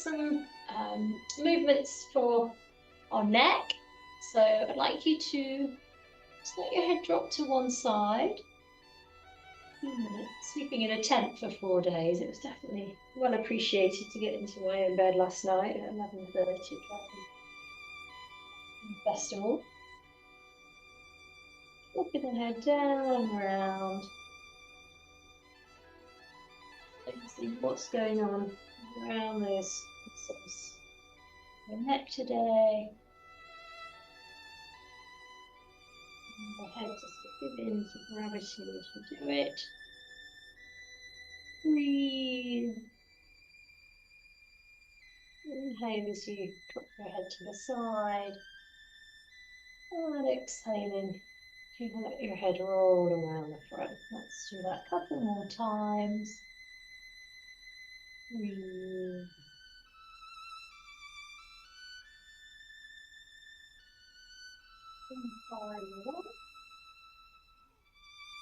some movements for our neck. So I'd like you to just let your head drop to one side. Sleeping in a tent for 4 days, it was definitely well appreciated to get into my own bed last night at 11:30 festival. Walking the head down and around. So you can see what's going on around those muscles. Your neck today. And the head just give in to gravity as you do it. Breathe. Inhale as you drop your head to the side. And exhaling, you can let your head roll around the front. Let's do that a couple more times. Breathe.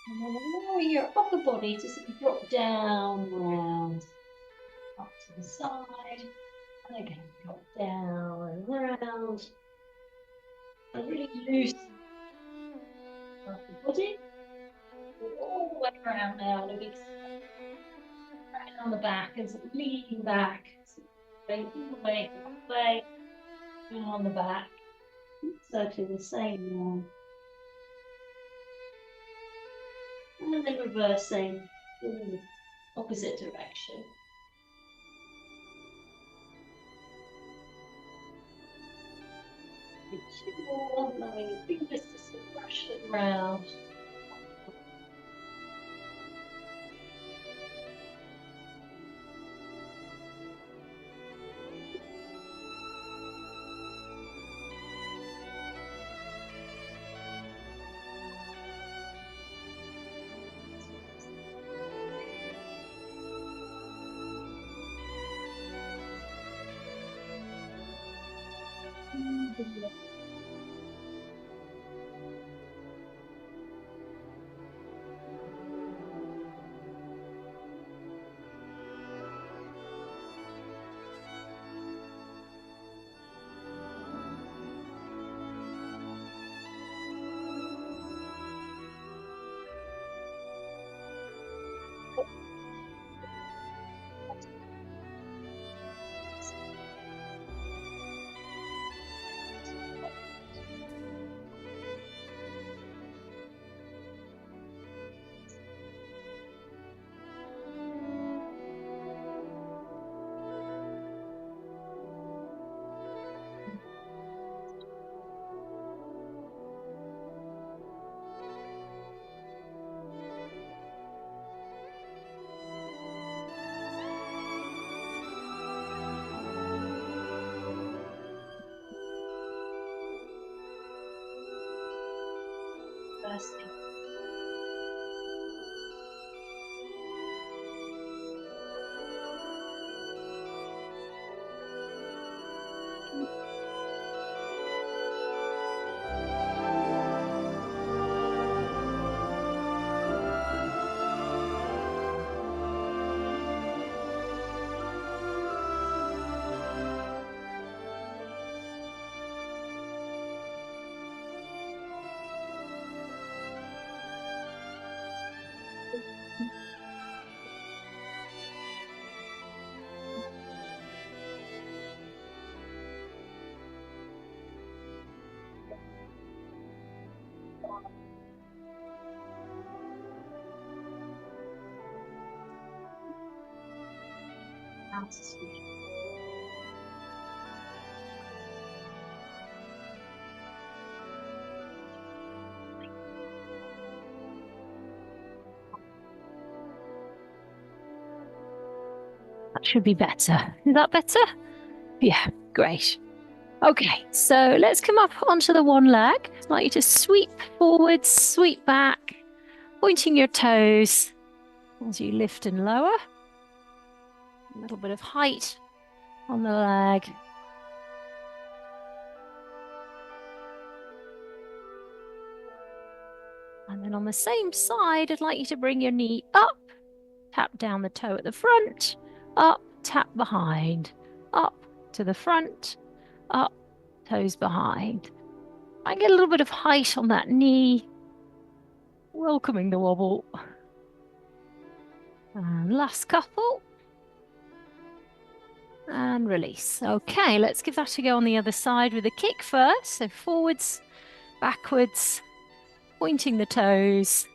And then allow your upper body to sort of drop down, round, up to the side. And again, drop down and round. And really loosen the body. All the way around now. And a big right on the back and sort of leaning back. Going all the way, and on the back. Exactly the same one. And then reversing in the opposite direction. Two more, allowing your fingers to sort of brush it around. Reversing. That should be better. Is that better? Yeah, great. Okay, so let's come up onto the one leg. I'd like you to sweep forward, sweep back, pointing your toes as you lift and lower. A little bit of height on the leg. And then on the same side, I'd like you to bring your knee up, tap down the toe at the front, up, tap behind, up to the front, up, toes behind. I get a little bit of height on that knee, welcoming the wobble. And last couple. And release. Okay, let's give that a go on the other side with a kick first. So forwards, backwards, pointing the toes.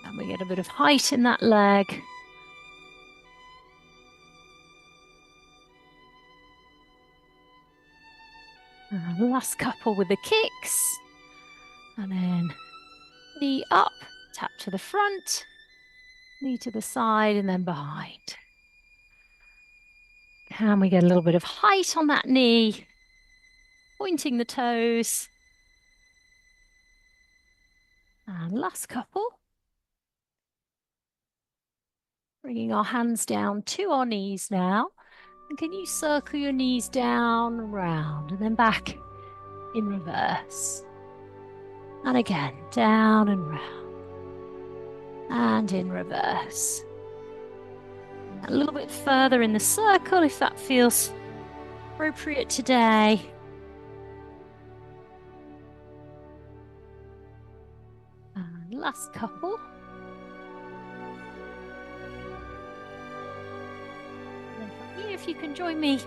And we get a bit of height in that leg. And last couple with the kicks. And then knee up, tap to the front, knee to the side, and then behind. Can we get a little bit of height on that knee? Pointing the toes. And last couple. Bringing our hands down to our knees now. And can you circle your knees down and round and then back in reverse? And again, down and round. And in reverse. A little bit further in the circle if that feels appropriate today. And last couple. And from here, if you can join me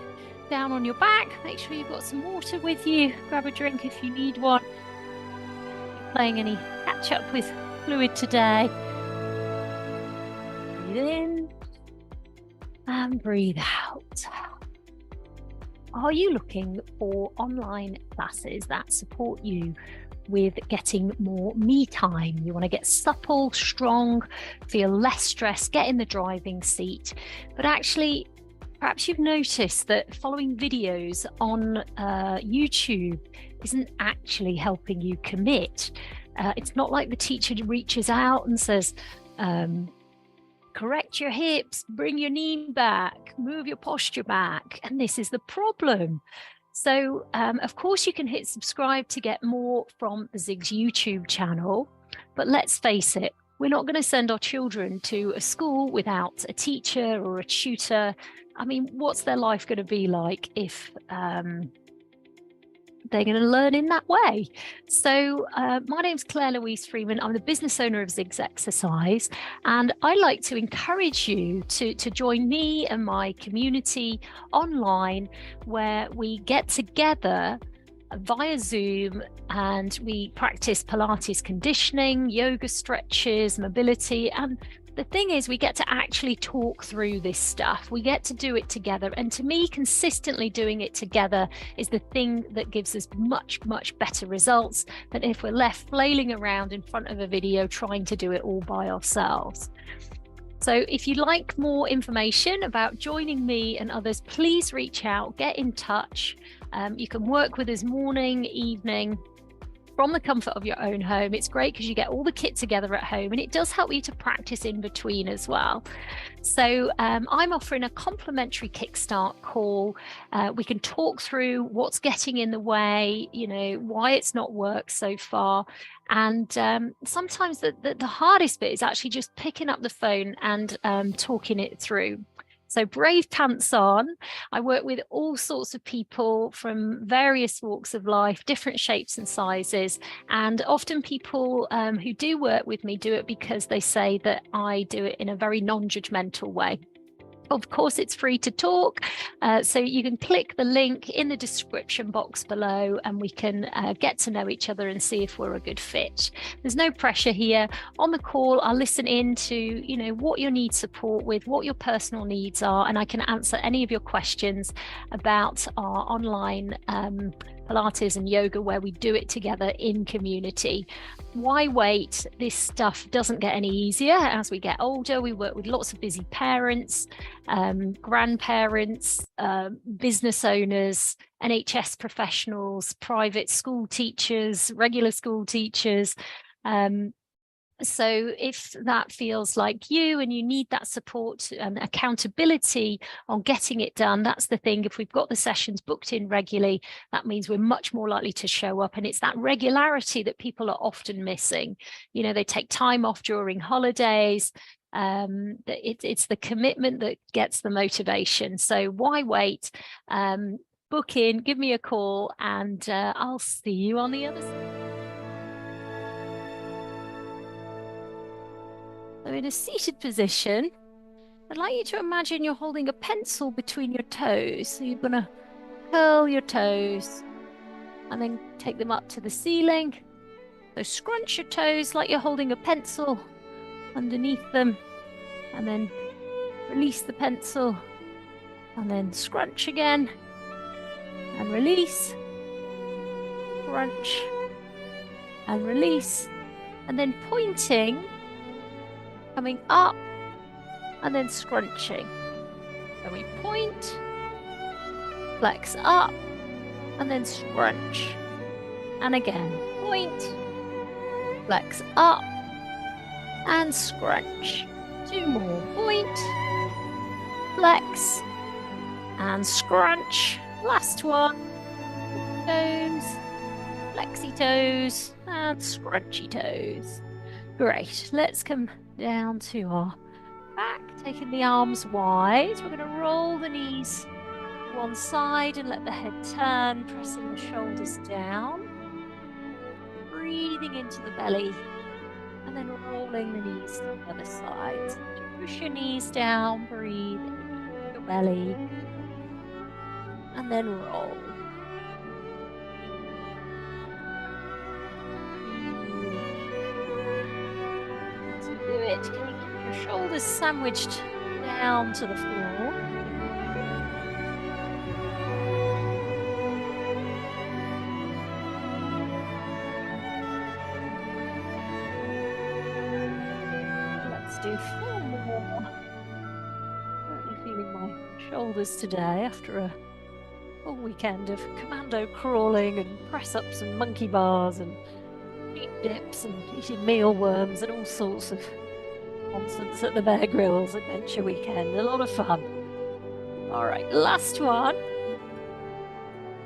down on your back, make sure you've got some water with you. Grab a drink if you need one. If you're playing any catch up with fluid today. Breathe in and breathe out. Are you looking for online classes that support you with getting more me time? You want to get supple, strong, feel less stressed, get in the driving seat. But actually, perhaps you've noticed that following videos on YouTube isn't actually helping you commit. It's not like the teacher reaches out and says, correct your hips, bring your knee back, move your posture back. And this is the problem. So, of course, you can hit subscribe to get more from the Zigs YouTube channel. But let's face it, we're not going to send our children to a school without a teacher or a tutor. I mean, what's their life going to be like if they're going to learn in that way? So my name's Claire Louise Freeman. I'm the business owner of Zigs Exercise, and I like to encourage you to join me and my community online, where we get together via Zoom and we practice Pilates conditioning, yoga stretches, mobility. And the thing is, we get to actually talk through this stuff. We get to do it together. And to me, consistently doing it together is the thing that gives us much, much better results than if we're left flailing around in front of a video trying to do it all by ourselves. So if you'd like more information about joining me and others, please reach out, get in touch. You can work with us morning, evening, from the comfort of your own home. It's great because you get all the kit together at home, and it does help you to practice in between as well. So I'm offering a complimentary kickstart call. We can talk through what's getting in the way, you know, why it's not worked so far. And sometimes the hardest bit is actually just picking up the phone and talking it through. So brave pants on. I work with all sorts of people from various walks of life, different shapes and sizes. And often people who do work with me do it because they say that I do it in a very non-judgmental way. Of course, it's free to talk, so you can click the link in the description box below and we can get to know each other and see if we're a good fit. There's no pressure here. On the call, I'll listen in to, you know, what you need support with, what your personal needs are, and I can answer any of your questions about our online Pilates and yoga, where we do it together in community. Why wait? This stuff doesn't get any easier as we get older. We work with lots of busy parents, grandparents, business owners, NHS professionals, private school teachers, regular school teachers. So if that feels like you and you need that support and accountability on getting it done, that's the thing. If we've got the sessions booked in regularly, that means we're much more likely to show up. And it's that regularity that people are often missing. You know, they take time off during holidays. It's the commitment that gets the motivation. So why wait? Book in, give me a call, and I'll see you on the other side. So in a seated position, I'd like you to imagine you're holding a pencil between your toes. So you're going to curl your toes and then take them up to the ceiling. So scrunch your toes like you're holding a pencil underneath them, and then release the pencil, and then scrunch again, and release, scrunch, and release, and then pointing, coming up, and then scrunching. Then we point, flex up, and then scrunch. And again, point, flex up, and scrunch. 2 more, point, flex, and scrunch. Last one, toes, flexy toes, and scrunchy toes. Great, let's come down to our back, taking the arms wide. We're going to roll the knees to one side and let the head turn, pressing the shoulders down. Breathing into the belly, and then rolling the knees to the other side. So push your knees down, breathe into your belly, and then roll. To do it, can you keep your shoulders sandwiched down to the floor? Let's do 4 more. Currently feeling my shoulders today after a full weekend of commando crawling and press-ups and monkey bars and deep dips and eating mealworms and all sorts of nonsense at the Bear Grylls adventure weekend. A lot of fun. All right, last one.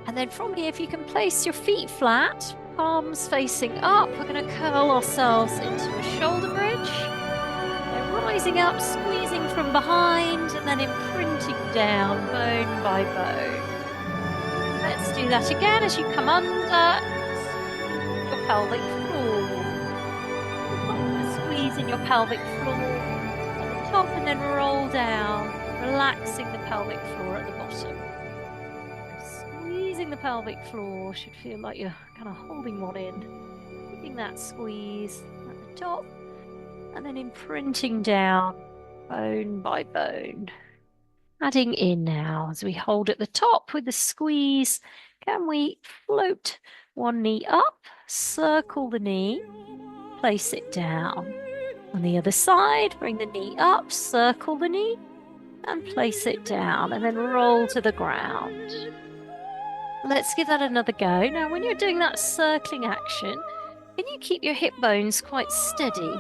And then from here, if you can place your feet flat, palms facing up, we're going to curl ourselves into a shoulder bridge. So rising up, squeezing from behind, and then imprinting down bone by bone. Let's do that again as you come under your pelvic floor. Squeeze in your pelvic floor at the top and then roll down, relaxing the pelvic floor at the bottom. Squeezing the pelvic floor should feel like you're kind of holding one in, keeping that squeeze at the top and then imprinting down bone by bone. Adding in now as we hold at the top with the squeeze. Can we float one knee up, circle the knee, place it down. On the other side, bring the knee up, circle the knee, and place it down, and then roll to the ground. Let's give that another go. Now, when you're doing that circling action, can you keep your hip bones quite steady?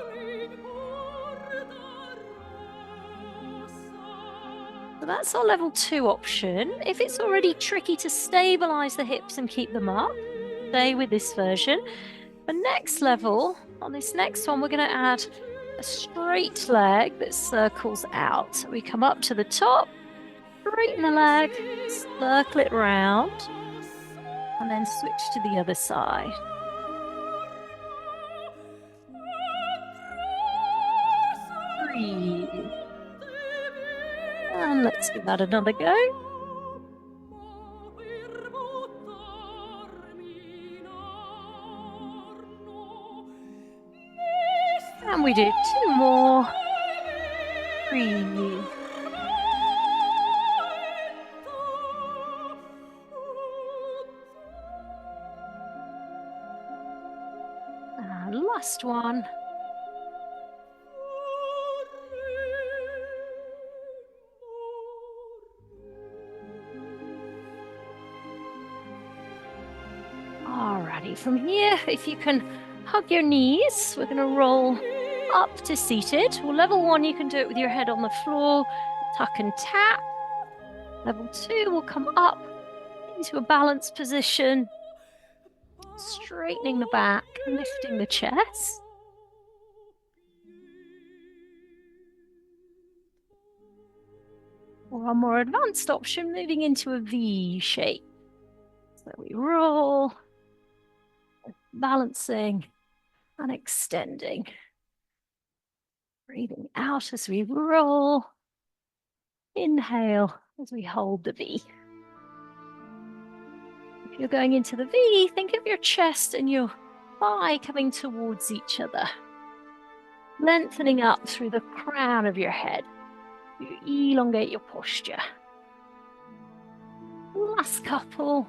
So that's our level 2 option. If it's already tricky to stabilize the hips and keep them up, stay with this version. The next level, on this next one, we're going to add a straight leg that circles out. So we come up to the top, straighten the leg, circle it round, and then switch to the other side. Breathe. And let's give that another go. And we do 2 more. Breathe. And last one. Alrighty, from here, if you can hug your knees, we're going to roll up to seated. Well, level 1, you can do it with your head on the floor, tuck and tap. Level 2 will come up into a balanced position, straightening the back, lifting the chest. Or our more advanced option, moving into a V shape. So we roll, balancing and extending. Breathing out as we roll. Inhale as we hold the V. If you're going into the V, think of your chest and your thigh coming towards each other. Lengthening up through the crown of your head. You elongate your posture. Last couple.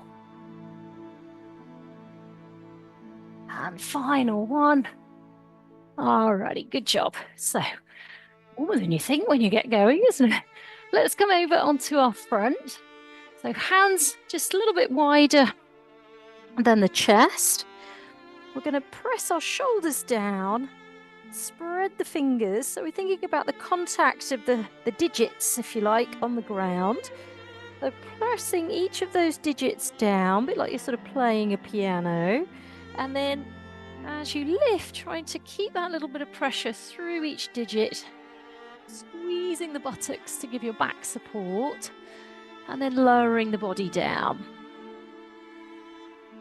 And final one. Alrighty, good job. So, more than you think when you get going, isn't it? Let's come over onto our front. So hands just a little bit wider than the chest. We're going to press our shoulders down, spread the fingers. So we're thinking about the contact of the digits, if you like, on the ground. So pressing each of those digits down, a bit like you're sort of playing a piano. And then as you lift, trying to keep that little bit of pressure through each digit, squeezing the buttocks to give your back support, and then lowering the body down.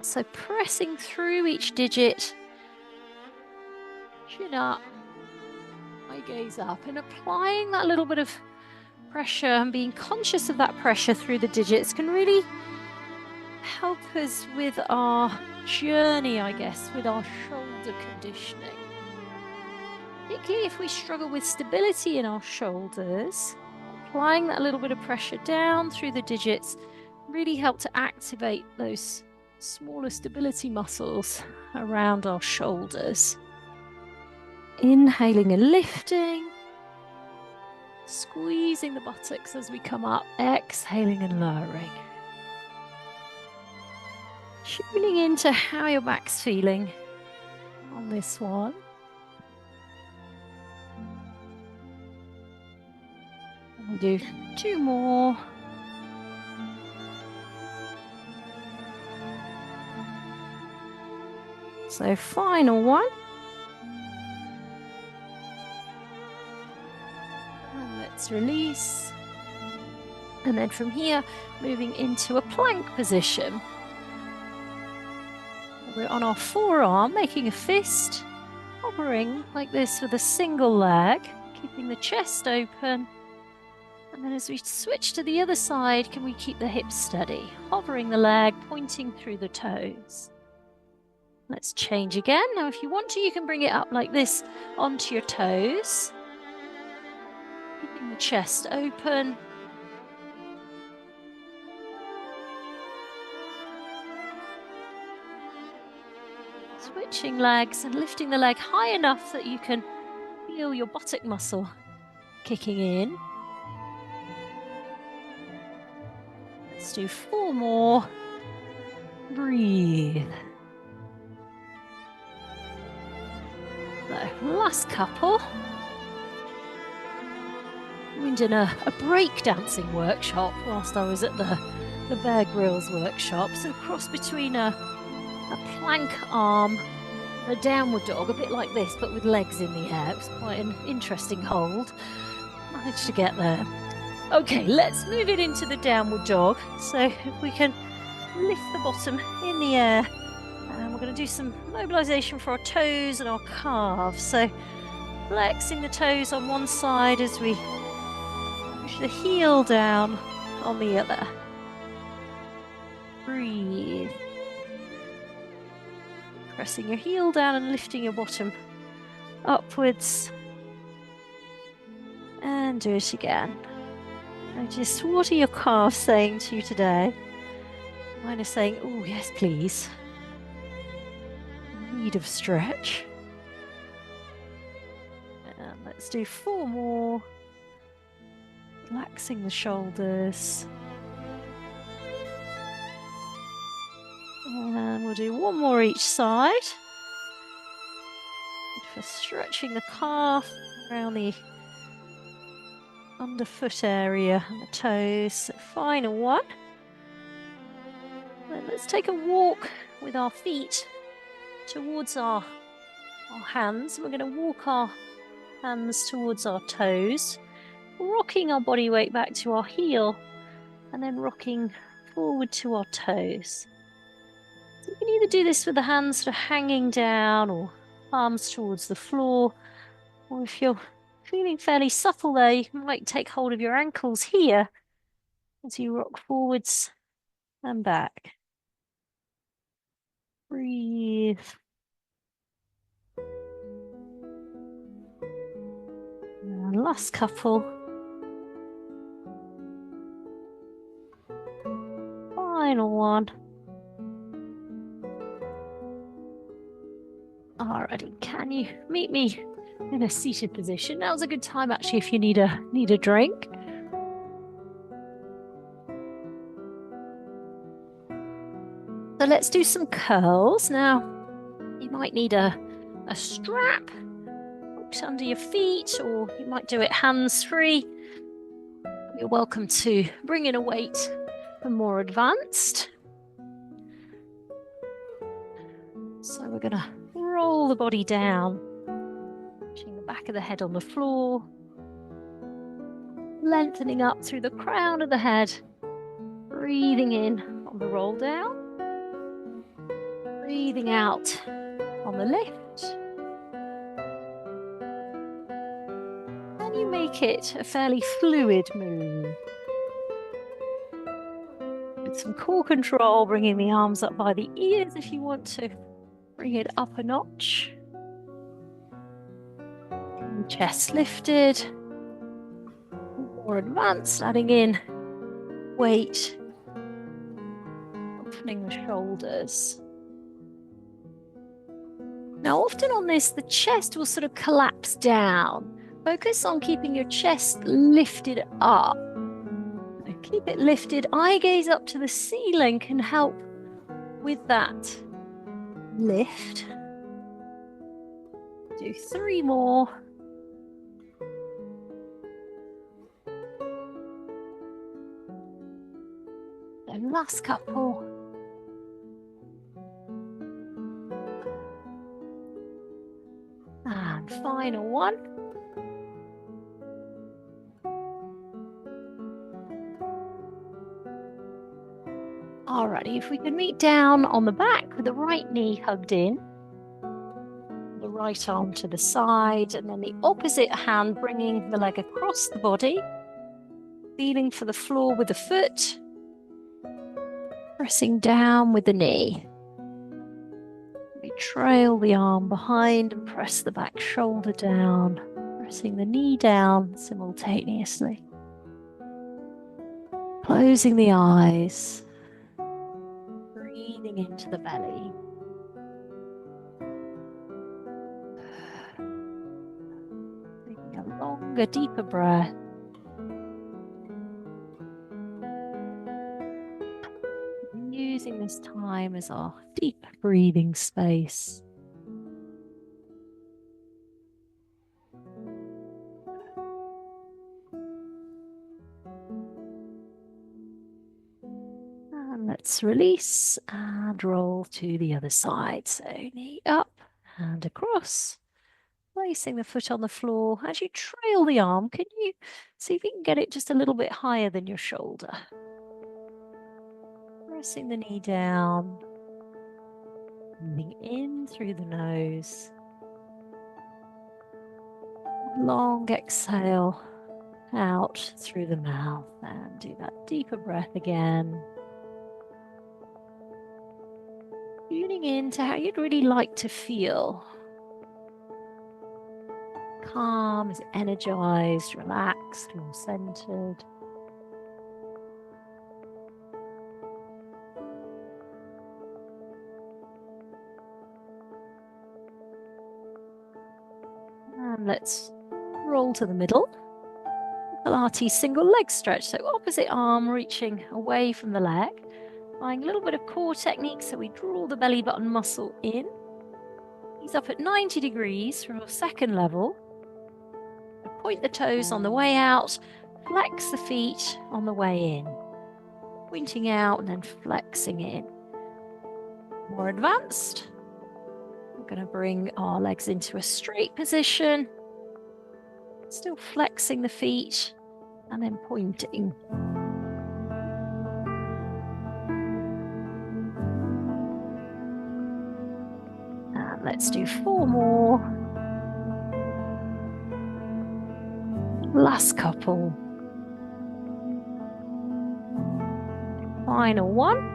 So pressing through each digit, chin up, eye gaze up, and applying that little bit of pressure and being conscious of that pressure through the digits can really help us with our journey, I guess, with our shoulder conditioning. Particularly if we struggle with stability in our shoulders, applying that little bit of pressure down through the digits really help to activate those smaller stability muscles around our shoulders. Inhaling and lifting, squeezing the buttocks as we come up, exhaling and lowering. Tuning into how your back's feeling on this one. We'll do 2 more. So final one. And let's release. And then from here, moving into a plank position. We're on our forearm, making a fist, hovering like this with a single leg, keeping the chest open. And then as we switch to the other side, can we keep the hips steady? Hovering the leg, pointing through the toes. Let's change again. Now, if you want to, you can bring it up like this onto your toes. Keeping the chest open. Switching legs and lifting the leg high enough that you can feel your buttock muscle kicking in. Let's do 4 more. Breathe. So, last couple. I'm in a breakdancing workshop whilst I was at the Bear Grylls workshop. So cross between a plank arm and a downward dog, a bit like this, but with legs in the air. It was quite an interesting hold. Managed to get there. Okay, let's move it into the downward dog. So if we can lift the bottom in the air, and we're going to do some mobilization for our toes and our calves. So flexing the toes on one side as we push the heel down on the other. Breathe. Pressing your heel down and lifting your bottom upwards. And do it again. Notice, what are your calves saying to you today? Mine are saying, oh, yes, please. Need of stretch. And let's do 4 more. Relaxing the shoulders. And we'll do 1 more each side. For stretching the calf around the underfoot area and the toes. So final one. Then let's take a walk with our feet towards our hands. We're going to walk our hands towards our toes. rocking our body weight back to our heel and then rocking forward to our toes. So you can either do this with the hands sort of hanging down or palms towards the floor, or if you're feeling fairly supple there, you might take hold of your ankles here as you rock forwards and back. Breathe. And last couple. Final one. Alrighty, can you meet me in a seated position? Now's a good time actually if you need a drink. So let's do some curls. Now, you might need a strap hooked under your feet, or you might do it hands-free. You're welcome to bring in a weight for more advanced. So we're going to roll the body down, pushing the back of the head on the floor, lengthening up through the crown of the head, breathing in on the roll down, breathing out on the lift. And you make it a fairly fluid move. With some core control, bringing the arms up by the ears if you want to bring it up a notch. And chest lifted. More advanced, adding in weight, opening the shoulders. Now, often on this, the chest will sort of collapse down. Focus on keeping your chest lifted up. Keep it lifted. Eye gaze up to the ceiling can help with that lift. Do 3 more. And last couple. And final one. Alrighty, if we can meet down on the back with the right knee hugged in, the right arm to the side, and then the opposite hand bringing the leg across the body, feeling for the floor with the foot, pressing down with the knee. We trail the arm behind and press the back shoulder down, pressing the knee down simultaneously. Closing the eyes, breathing into the belly. Taking a longer, deeper breath. Using this time as our deep breathing space. And let's release and roll to the other side. So knee up and across. Placing the foot on the floor. As you trail the arm, can you see if you can get it just a little bit higher than your shoulder? Pressing the knee down. Breathing in through the nose. Long exhale out through the mouth, and do that deeper breath again. Tuning into how you'd really like to feel. Calm, is energized, relaxed, or centered. And let's roll to the middle. Pilates single leg stretch. So opposite arm reaching away from the leg. Applying a little bit of core technique. So we draw the belly button muscle in. Knees up at 90 degrees from our second level. Point the toes on the way out. Flex the feet on the way in. Pointing out and then flexing in. More advanced. We're going to bring our legs into a straight position. Still flexing the feet, and then pointing. And let's do 4 more. Last couple. Final one.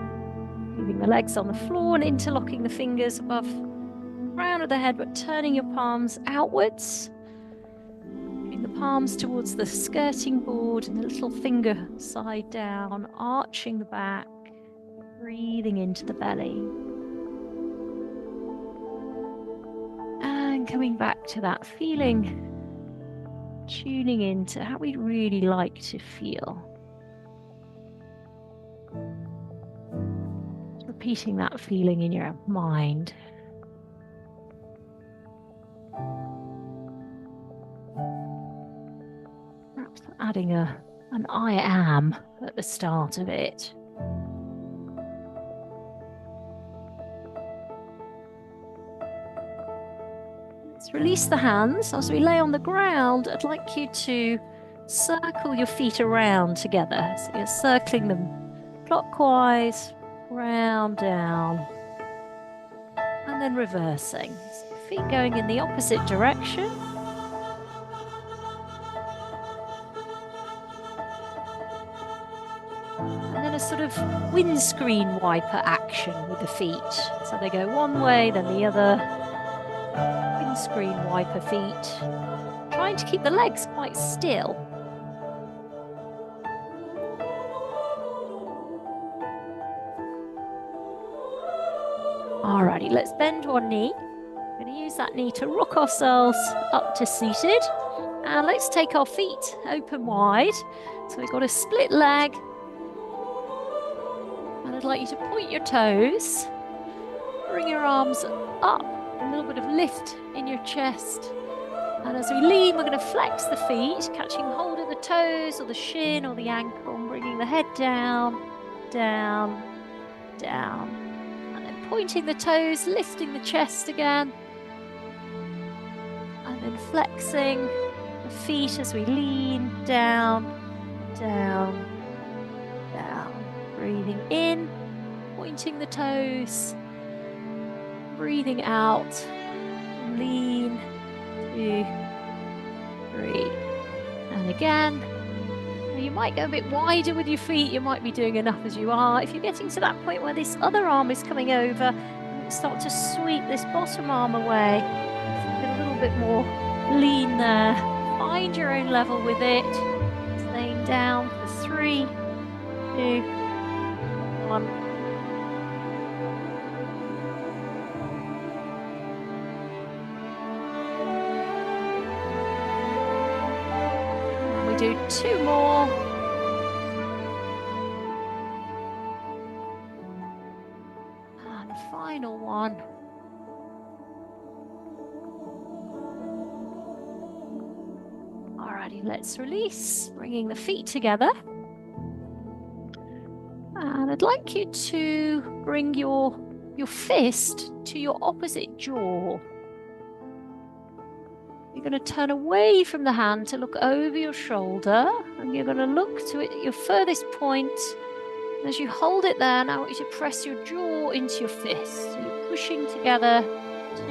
Leaving the legs on the floor and interlocking the fingers above the crown of the head, but turning your palms outwards. Bring the palms towards the skirting board and the little finger side down, arching the back, breathing into the belly. And coming back to that feeling, tuning into how we'd really like to feel. Repeating that feeling in your mind. Perhaps adding an I am at the start of it. Let's release the hands. As we lay on the ground, I'd like you to circle your feet around together. So you're circling them clockwise, round, down, and then reversing. So feet going in the opposite direction. And then a sort of windscreen wiper action with the feet. So they go one way, then the other. Windscreen wiper feet. Trying to keep the legs quite still. Alrighty, let's bend one knee. We're going to use that knee to rock ourselves up to seated. And let's take our feet open wide. So we've got a split leg. And I'd like you to point your toes. Bring your arms up. A little bit of lift in your chest. And as we lean, we're going to flex the feet, catching hold of the toes or the shin or the ankle, and bringing the head down, down, down. Pointing the toes, lifting the chest again, and then flexing the feet as we lean down, down, down. Breathing in, pointing the toes, breathing out, lean, 2, 3, and again. You might go a bit wider with your feet. You might be doing enough as you are. If you're getting to that point where this other arm is coming over, start to sweep this bottom arm away. Get a little bit more lean there. Find your own level with it. Staying down for 3, 2, 1. Do 2 more. And final one. Alrighty, let's release, bringing the feet together. And I'd like you to bring your fist to your opposite jaw. You're going to turn away from the hand to look over your shoulder, and you're going to look to it at your furthest point. And as you hold it there, now I want you to press your jaw into your fist. So you're pushing together, 2,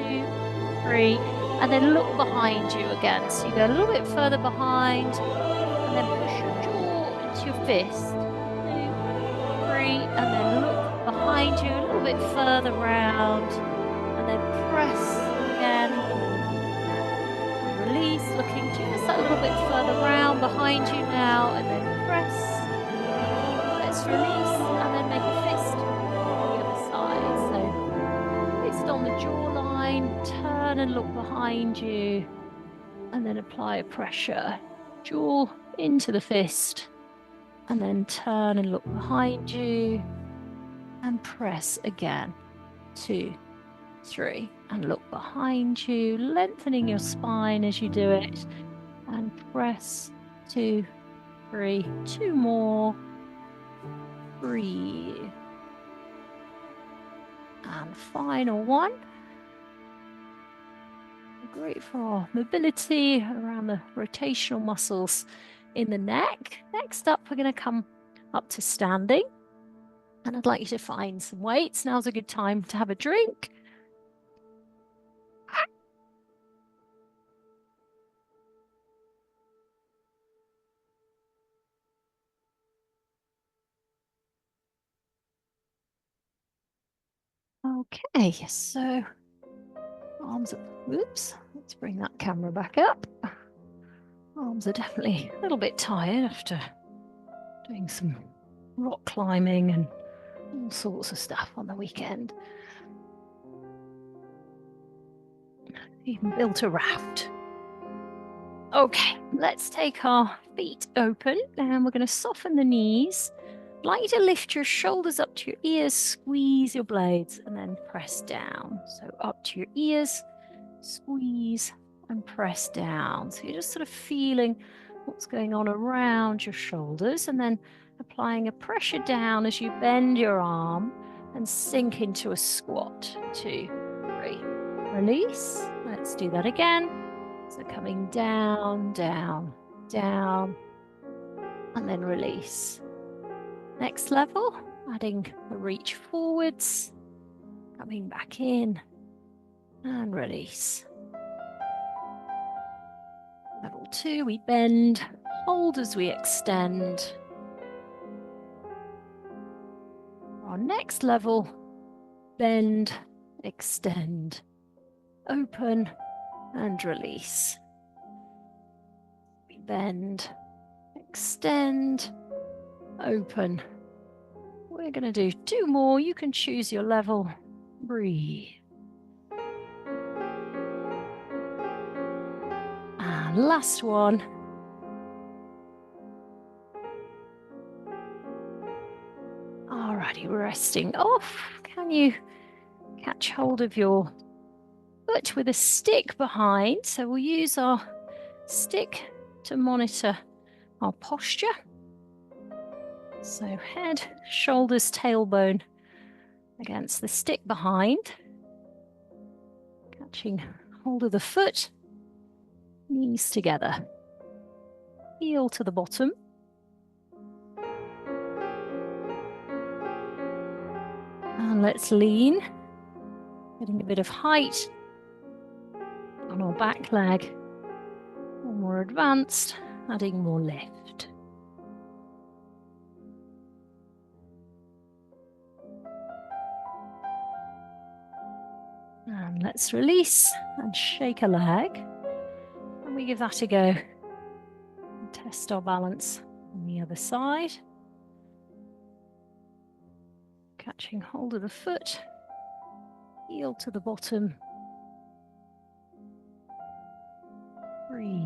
3, and then look behind you again. So you go a little bit further behind, and then push your jaw into your fist, 2, 3, and then look behind you a little bit further round, and then press again. Release, looking just a little bit further round behind you now, and then press. Let's release, and then make a fist on the other side. So fist on the jawline, turn and look behind you, and then apply a pressure. Jaw into the fist, and then turn and look behind you, and press again. 2, 3, and look behind you, lengthening your spine as you do it, and press. 2, 3, 2 more. Breathe. And final one. Great for our mobility around the rotational muscles in the neck. Next up, we're going to come up to standing. And I'd like you to find some weights. Now's a good time to have a drink. Okay, so arms up. Oops, let's bring that camera back up. Arms are definitely a little bit tired after doing some rock climbing and all sorts of stuff on the weekend. Even built a raft. Okay, let's take our feet open and we're going to soften the knees. I'd like you to lift your shoulders up to your ears, squeeze your blades, and then press down. So up to your ears, squeeze and press down. So you're just sort of feeling what's going on around your shoulders and then applying a pressure down as you bend your arm and sink into a squat. 2, 3. Release. Let's do that again. So coming down, down, down, and then release. Next level, adding a reach forwards, coming back in, and release. Level 2, we bend, hold as we extend. Our next level, bend, extend, open, and release. We bend, extend, open. We're going to do 2 more. You can choose your level. Breathe. And last one. Alrighty, resting off. Can you catch hold of your foot with a stick behind? So we'll use our stick to monitor our posture. So head, shoulders, tailbone against the stick behind. Catching hold of the foot, knees together. Heel to the bottom. And let's lean, getting a bit of height on our back leg. More advanced, adding more lift. And let's release and shake a leg. And we give that a go. And test our balance on the other side. Catching hold of the foot, heel to the bottom. Breathe.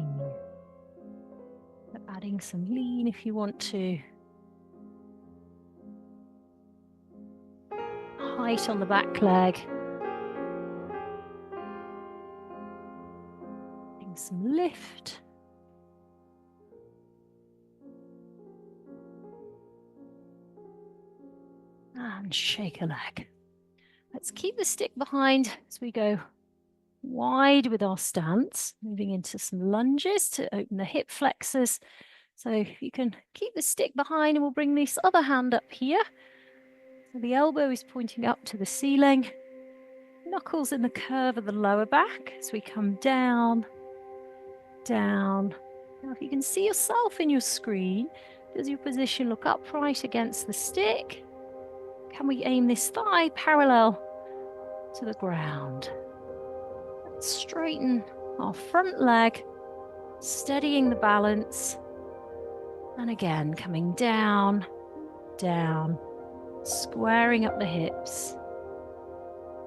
Adding some lean if you want to. Height on the back leg. Adding some lift. And shake a leg. Let's keep the stick behind as we go wide with our stance, moving into some lunges to open the hip flexors. So if you can keep the stick behind, and we'll bring this other hand up here. So the elbow is pointing up to the ceiling, knuckles in the curve of the lower back as we come down, down. Now if you can see yourself in your screen, does your position look upright against the stick? Can we aim this thigh parallel to the ground? Let's straighten our front leg, steadying the balance. And again, coming down, down, squaring up the hips.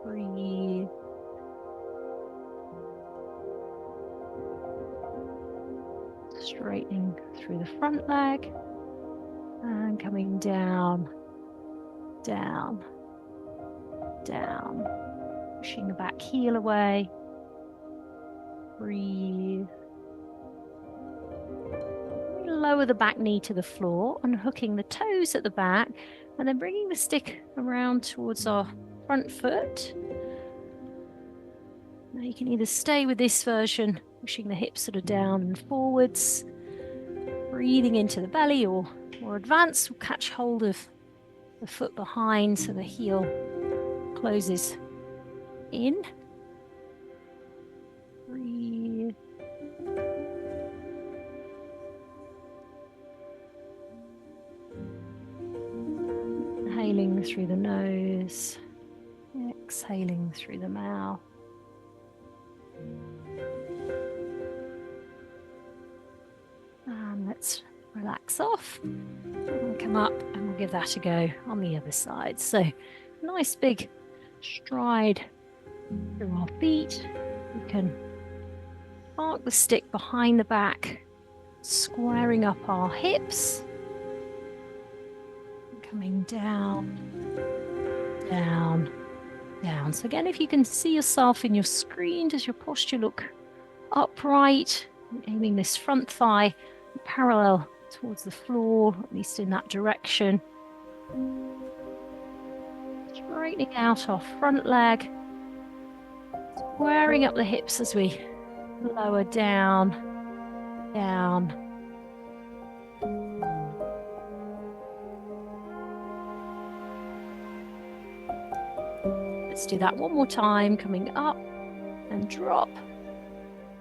Breathe. Straightening through the front leg and coming down, down, down. Pushing the back heel away. Breathe. Lower the back knee to the floor, unhooking the toes at the back, and then bringing the stick around towards our front foot. Now you can either stay with this version, pushing the hips sort of down and forwards. breathing into the belly, or more advanced, we'll catch hold of the foot behind so the heel closes in. Breathe. Inhaling through the nose, exhaling through the mouth. And let's relax off and come up, and we'll give that a go on the other side. So nice big stride through our feet. We can park the stick behind the back, squaring up our hips, coming down, down, down. So again, if you can see yourself in your screen, does your posture look upright? Aiming this front thigh parallel towards the floor, at least in that direction. Straightening out our front leg, squaring up the hips as we lower down, down. Let's do that one more time, coming up and drop.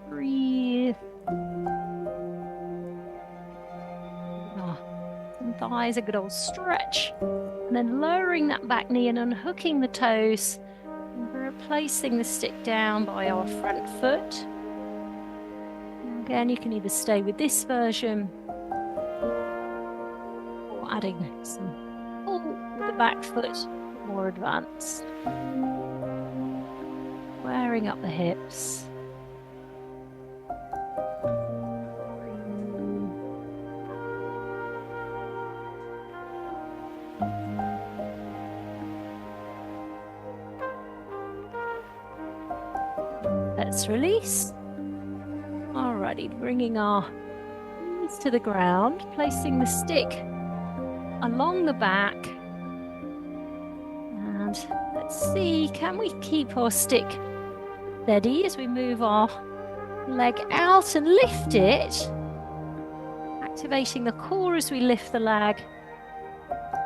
Breathe. Thighs, a good old stretch, and then lowering that back knee and unhooking the toes, and replacing the stick down by our front foot. And again, you can either stay with this version or adding some pull with the back foot, more advanced. Wearing up the hips. Let's release. Alrighty, bringing our knees to the ground, placing the stick along the back. And let's see, can we keep our stick steady as we move our leg out and lift it? Activating the core as we lift the leg,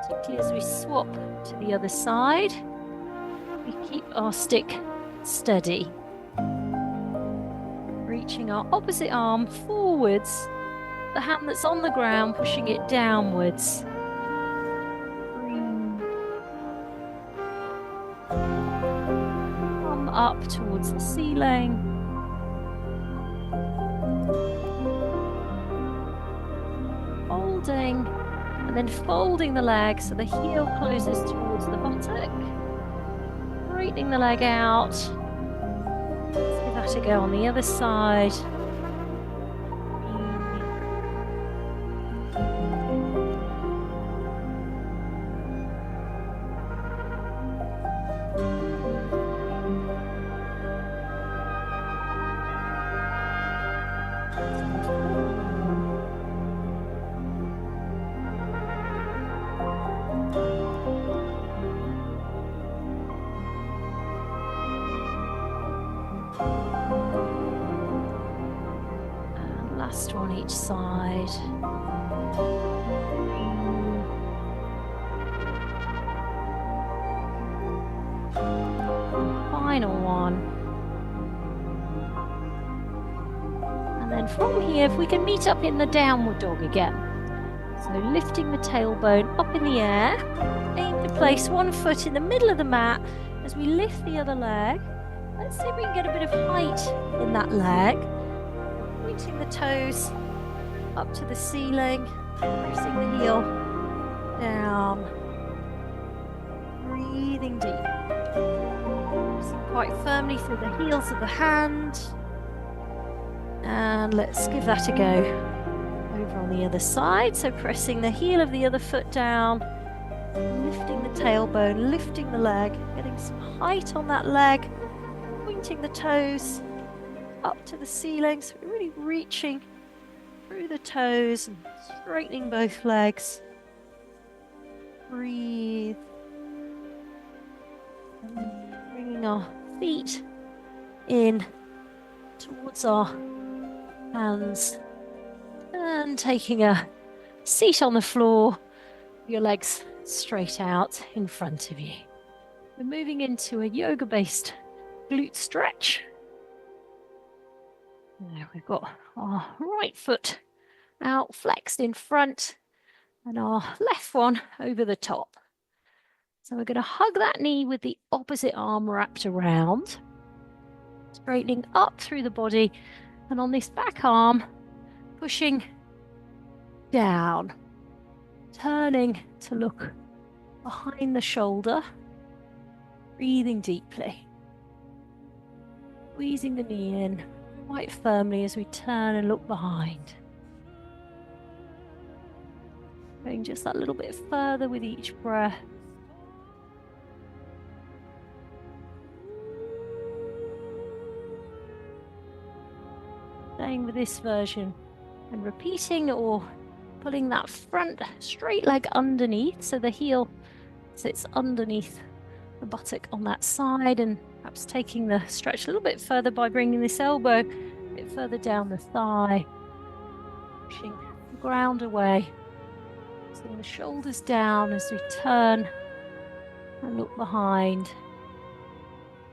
particularly as we swap to the other side. We keep our stick steady. Reaching our opposite arm forwards, the hand that's on the ground, pushing it downwards. Come up towards the ceiling. Folding, and then folding the leg so the heel closes towards the buttock. Straightening the leg out. Let's give that a go on the other side. Last one each side. Final one. And then from here, if we can meet up in the downward dog again. So lifting the tailbone up in the air. Aim to place one foot in the middle of the mat as we lift the other leg. Let's see if we can get a bit of height in that leg. Pointing the toes up to the ceiling, pressing the heel down, breathing deep, pressing quite firmly through the heels of the hand, and let's give that a go over on the other side. So pressing the heel of the other foot down, lifting the tailbone, lifting the leg, getting some height on that leg, pointing the toes up to the ceiling, so we're really reaching through the toes and straightening both legs. Breathe. And bringing our feet in towards our hands. And taking a seat on the floor, your legs straight out in front of you. We're moving into a yoga-based glute stretch. Now we've got our right foot out, flexed in front, and our left one over the top. So we're going to hug that knee with the opposite arm wrapped around, straightening up through the body, and on this back arm, pushing down, turning to look behind the shoulder, breathing deeply, squeezing the knee in quite firmly as we turn and look behind. Going just that little bit further with each breath. Staying with this version and repeating or pulling that front straight leg underneath so the heel sits underneath the buttock on that side, and perhaps taking the stretch a little bit further by bringing this elbow a bit further down the thigh, pushing the ground away, seeing the shoulders down as we turn and look behind,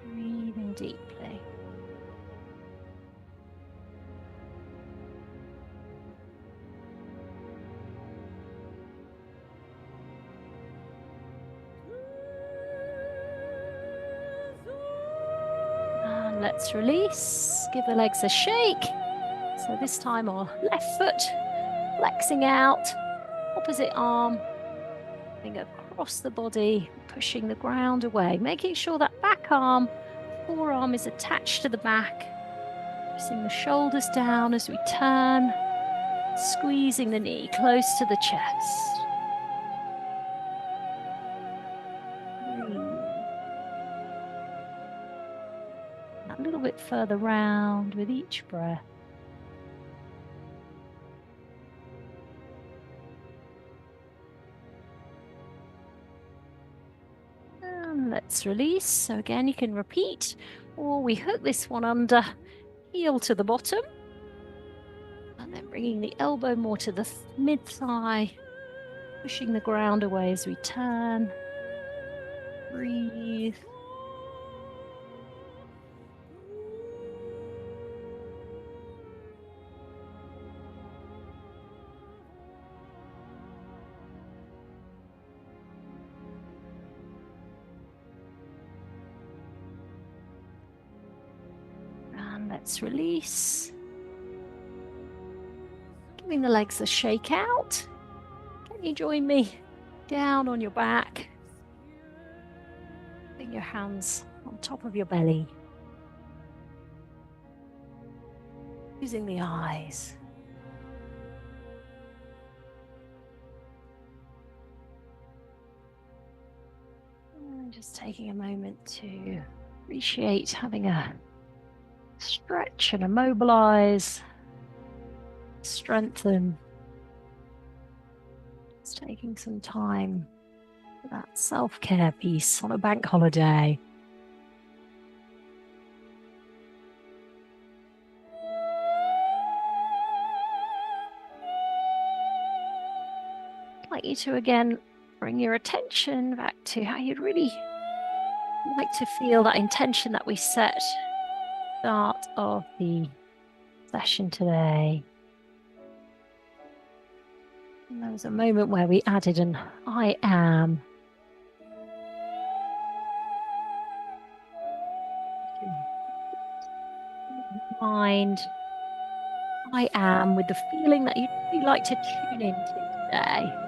breathing deeply. And let's release, give the legs a shake. So this time our left foot flexing out, opposite arm going across the body, pushing the ground away, making sure that back arm, forearm is attached to the back, pressing the shoulders down as we turn, squeezing the knee close to the chest. Breathe. A little bit further round with each breath. And let's release. So again, you can repeat, or we hook this one under, heel to the bottom, and then bringing the elbow more to the mid-thigh, pushing the ground away as we turn. Breathe. And let's release. Giving the legs a shake out. Can you join me down on your back? Putting your hands on top of your belly. Using the eyes. And just taking a moment to appreciate having a stretch and immobilize, strengthen. Just taking some time for that self-care piece on a bank holiday. I'd like you to again bring your attention back to how you'd really like to feel that intention that we set start of the session today. And there was a moment where we added an I am. Mind, I am, with the feeling that you'd really like to tune into today.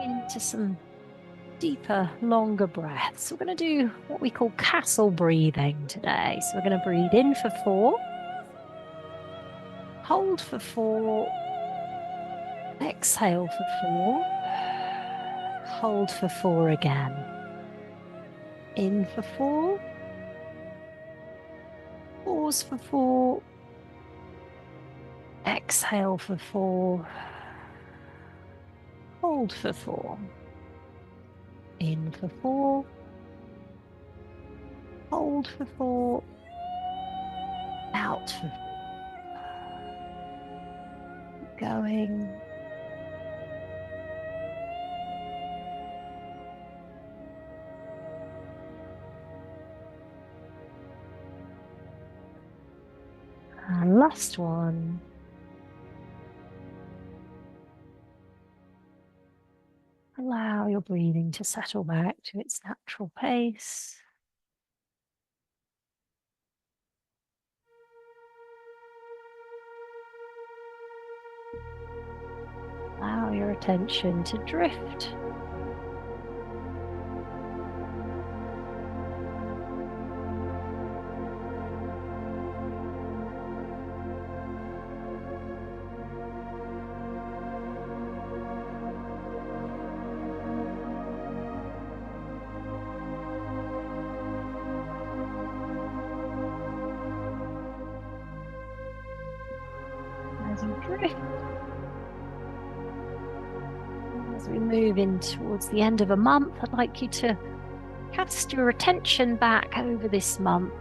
Into some deeper, longer breaths. We're going to do what we call castle breathing today. So we're going to breathe in for 4, hold for 4, exhale for 4, hold for 4 again. In for 4, Pause for 4. Exhale for 4. Hold for 4. In for 4. Hold for 4. Out for 4. Keep going. And last one. Allow your breathing to settle back to its natural pace. Allow your attention to drift. As you drift, as we move in towards the end of a month, I'd like you to cast your attention back over this month.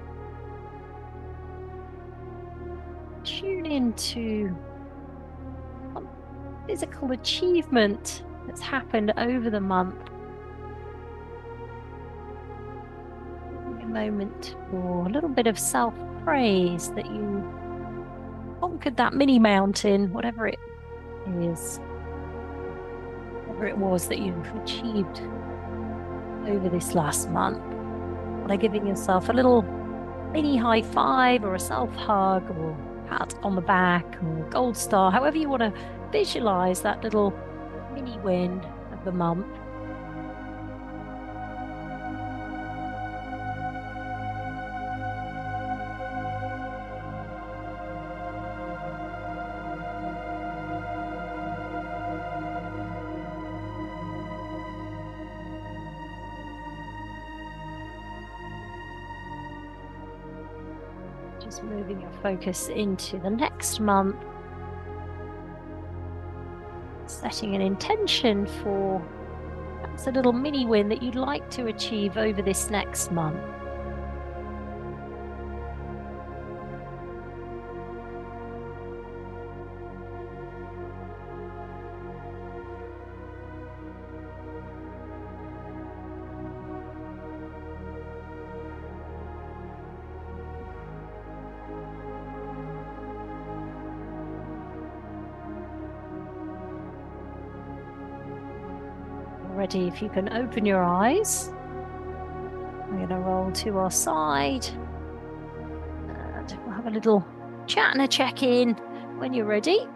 Tune into some physical achievement that's happened over the month. Take a moment for a little bit of self-praise that you conquered that mini mountain, whatever it is, whatever it was that you've achieved over this last month. By giving yourself a little mini high five or a self hug or pat on the back or gold star, however you want to visualize that little mini win of the month. Just moving your focus into the next month, setting an intention for perhaps a little mini win that you'd like to achieve over this next month. Ready, if you can open your eyes. We're going to roll to our side and we'll have a little chat and a check-in when you're ready.